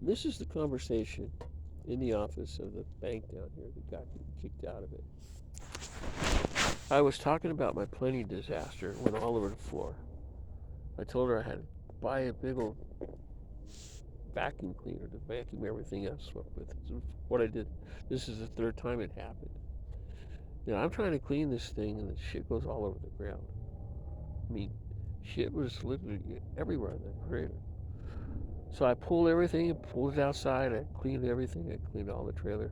This is the conversation in the office of the bank down here that got me kicked out of it. I was talking about my planning disaster. It went all over the floor. I told her I had to buy a big old vacuum cleaner to vacuum everything I swept with. So what I did, this is the third time it happened. I'm trying to clean this thing and the shit goes all over the ground. I mean, shit was literally everywhere in that crater. So I pulled everything and pulled it outside. I cleaned everything. I cleaned all the trailer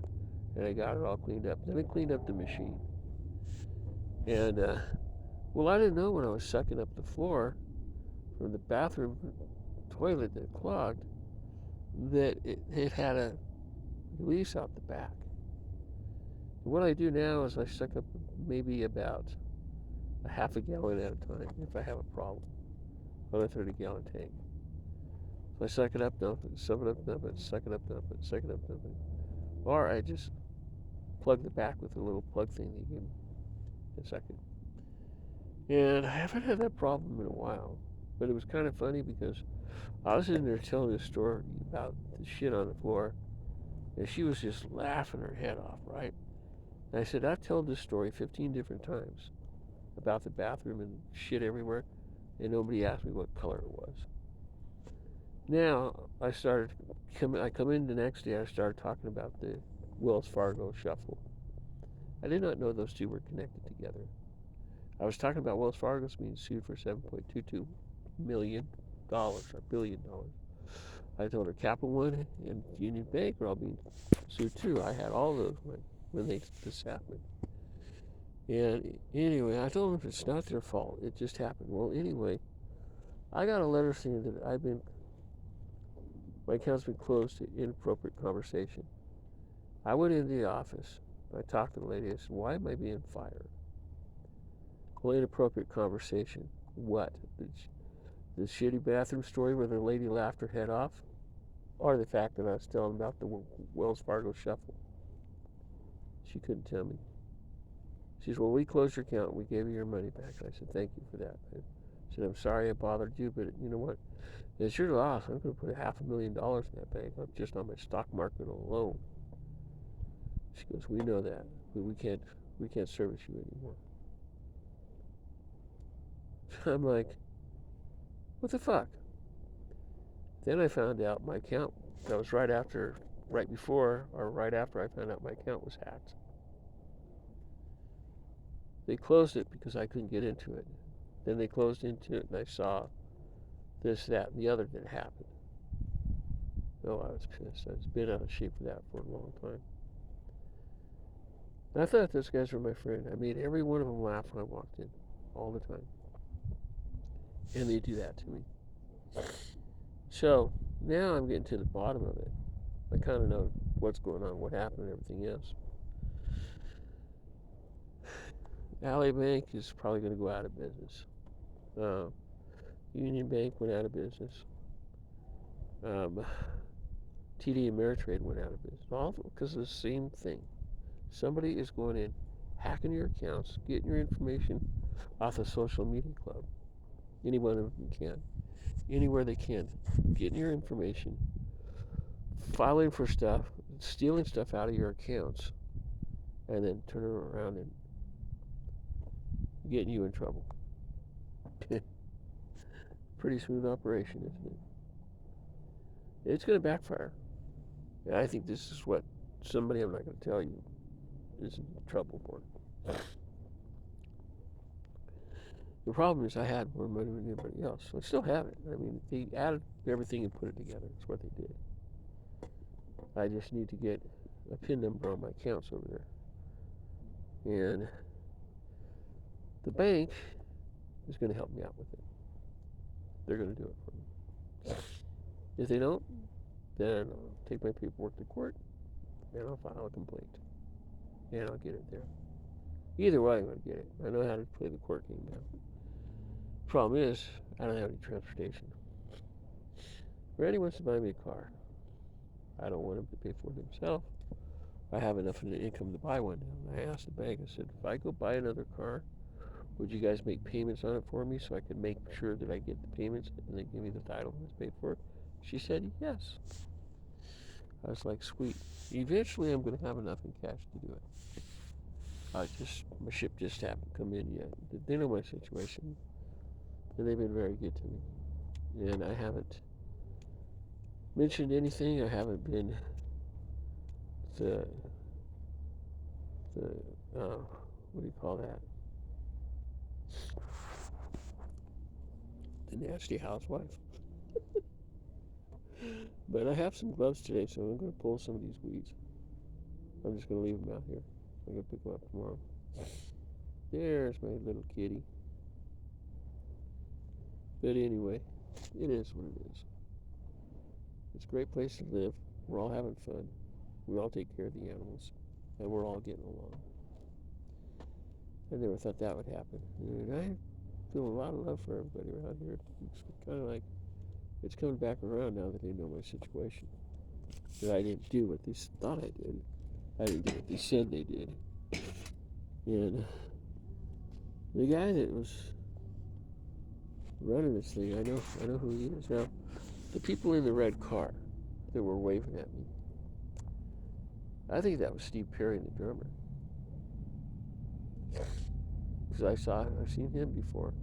and I got it all cleaned up. Then I cleaned up the machine. And, well, I didn't know when I was sucking up the floor from the bathroom toilet that clogged that it had a release out the back. And what I do now is I suck up maybe about a half a gallon at a time if I have a problem on a 30-gallon tank. So I suck it up, dump it, suck it up, dump it, suck it up, dump it, suck it up, dump it. Or I just plug the back with a little plug thing that you give me in a second. And I haven't had that problem in a while. But it was kind of funny because I was in there telling a story about the shit on the floor, and she was just laughing her head off, right? And I said, I've told this story 15 different times about the bathroom and shit everywhere, and nobody asked me what color it was. Now, I come in the next day, I started talking about the Wells Fargo shuffle. I did not know those two were connected together. I was talking about Wells Fargo's being sued for $7.22 million or $1 billion. I told her Capital One and Union Bank are all being sued too. I had all those when this happened. And anyway, I told them it's not their fault. It just happened. Well, anyway, I got a letter saying that my account's been closed to inappropriate conversation. I went into the office. I talked to the lady. I said, why am I being fired? Well, inappropriate conversation. What? The shitty bathroom story where the lady laughed her head off? Or the fact that I was telling about the Wells Fargo shuffle? She couldn't tell me. She said, well, we closed your account. We gave you your money back. And I said, thank you for that. I said, I'm sorry I bothered you, but you know what? It's your loss. I'm going to put $500,000 in that bank just on my stock market alone. She goes, we know that, but we can't service you anymore. I'm like, what the fuck? Then I found out my account, that was right after, right before, or right after I found out my account was hacked. They closed it because I couldn't get into it. Then they closed into it and I saw this, that, and the other that happened. Oh, I was pissed. I've been out of shape for that for a long time. And I thought those guys were my friend. I made every one of them laugh when I walked in, all the time. And they do that to me. So now I'm getting to the bottom of it. I kind of know what's going on, what happened, and everything else. Ally Bank is probably going to go out of business. Union Bank went out of business. TD Ameritrade went out of business. All because of the same thing. Somebody is going in, hacking your accounts, getting your information off a social media club. Any one of them can. Anywhere they can. Getting your information, filing for stuff, stealing stuff out of your accounts, and then turning around and getting you in trouble. Pretty smooth operation, isn't it? It's going to backfire. And I think this is what somebody I'm not going to tell you is in trouble for. The problem is I had more money than anybody else. I still have it. I mean, they added everything and put it together. That's what they did. I just need to get a PIN number on my accounts over there. And the bank is going to help me out with it. They're going to do it for me. If they don't, then I'll take my paperwork to court and I'll file a complaint. And I'll get it there. Either way, I'm going to get it. I know how to play the court game now. Problem is, I don't have any transportation. Randy wants to buy me a car. I don't want him to pay for it himself. I have enough in the income to buy one now. And I asked the bank, I said, if I go buy another car, would you guys make payments on it for me so I can make sure that I get the payments and they give me the title when it's paid for? She said yes. I was like, sweet. Eventually, I'm going to have enough in cash to do it. My ship just happened to come in yet. They know my situation, and they've been very good to me. And I haven't mentioned anything. I haven't been the the what do you call that? The nasty housewife. But I have some gloves today, so I'm going to pull some of these weeds. I'm just going to leave them out here. I'm going to pick them up tomorrow. There's my little kitty. But anyway, it is what it is. It's a great place to live. We're all having fun. We all take care of the animals, and we're all getting along. I never thought that would happen. And I feel a lot of love for everybody around here. It's kind of like it's coming back around now that they know my situation. That I didn't do what they thought I did. I didn't do what they said they did. And the guy that was running this thing, I know who he is. Now, the people in the red car that were waving at me, I think that was Steve Perry, the drummer. Because I've seen him before.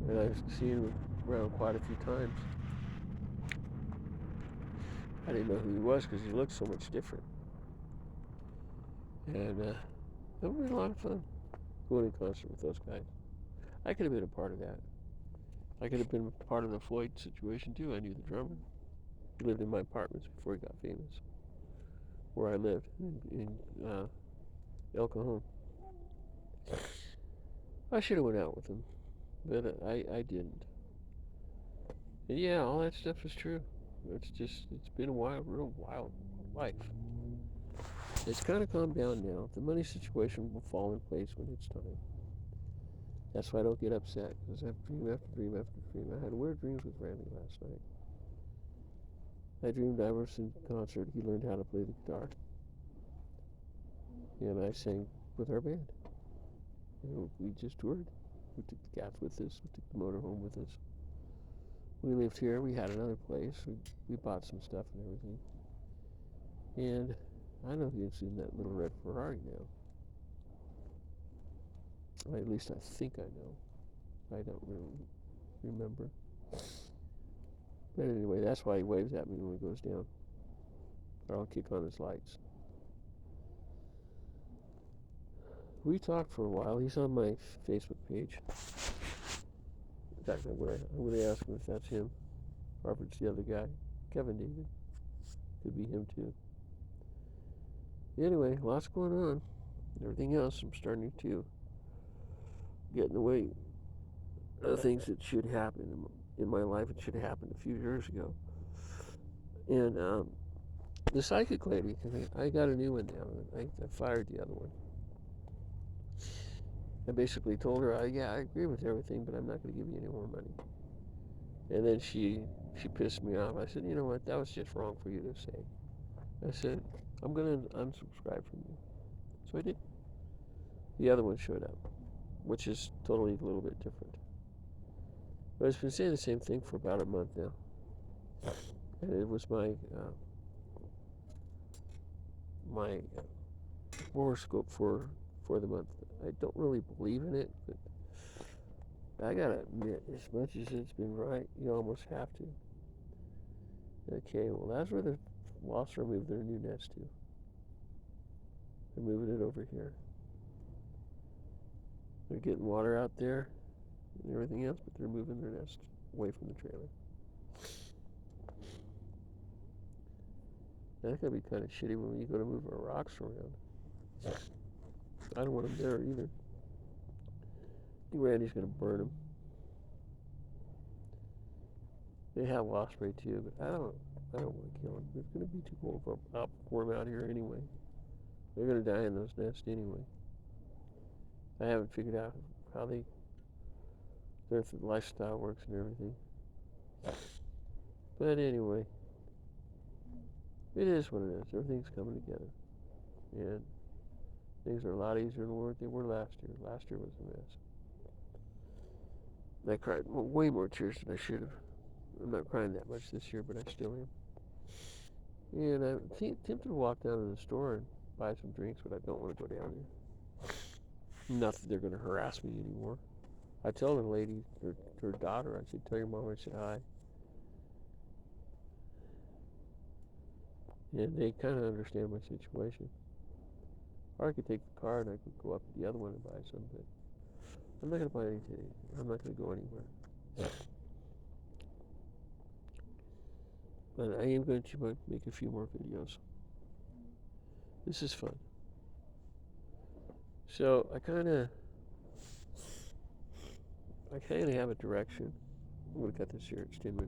And I've seen him around quite a few times. I didn't know who he was because he looked so much different. And it was a lot of fun going in concert with those guys. I could have been a part of that. I could have been part of the Floyd situation too. I knew the drummer. He lived in my apartments before he got famous, where I lived in El Cajon. I should have went out with him, but I didn't. And yeah, all that stuff is true. It's been a real wild life. It's kind of calmed down now. The money situation will fall in place when it's time. That's why I don't get upset, because I have dream after dream after dream. I had weird dreams with Randy last night. I dreamed I was in concert. He learned how to play the guitar. And I sang with our band. We just toured. We took the cats with us. We took the motorhome with us. We lived here. We had another place. We bought some stuff and everything. And I know he's in that little red Ferrari now. Or at least I think I know. I don't really remember. But anyway, that's why he waves at me when he goes down. Or I'll kick on his lights. We talked for a while. He's on my Facebook page. In fact, I'm going to ask him if that's him. Or if it's the other guy. Kevin David. Could be him too. Anyway, lots going on. Everything else, I'm starting to get in the way of things that should happen in my life. It should have happened a few years ago. And the psychic lady, I got a new one now. I fired the other one. I basically told her, yeah, I agree with everything, but I'm not going to give you any more money. And then she pissed me off. I said, you know what, that was just wrong for you to say. I said, I'm going to unsubscribe from you. So I did. The other one showed up, which is totally a little bit different. But it's been saying the same thing for about a month now. And it was my horoscope for the month. I don't really believe in it, but I gotta admit, as much as it's been right, you almost have to. Okay, well, that's where the wasps are moving their new nest to. They're moving it over here. They're getting water out there and everything else, but they're moving their nest away from the trailer. That's gonna be kind of shitty when you go to move our rocks around. I don't want them there either. I think Randy's gonna burn them. They have wasp spray too, but I don't want to kill them. It's gonna be too cold for them out here anyway. They're gonna die in those nests anyway. I haven't figured out how their lifestyle works and everything. But anyway, it is what it is. Everything's coming together. And things are a lot easier than they were last year. Last year was a mess. I cried way more tears than I should have. I'm not crying that much this year, but I still am. And I'm tempted to walk down to the store and buy some drinks, but I don't want to go down there. Not that they're going to harass me anymore. I tell the lady, her daughter, I said, tell your mom I said hi. And they kind of understand my situation. Or I could take the car and I could go up to the other one and buy some, but I'm not going to buy anything. I'm not going to go anywhere. But I am going to make a few more videos. This is fun. So I kind of have a direction. I'm going to cut this here. It's 10 minutes.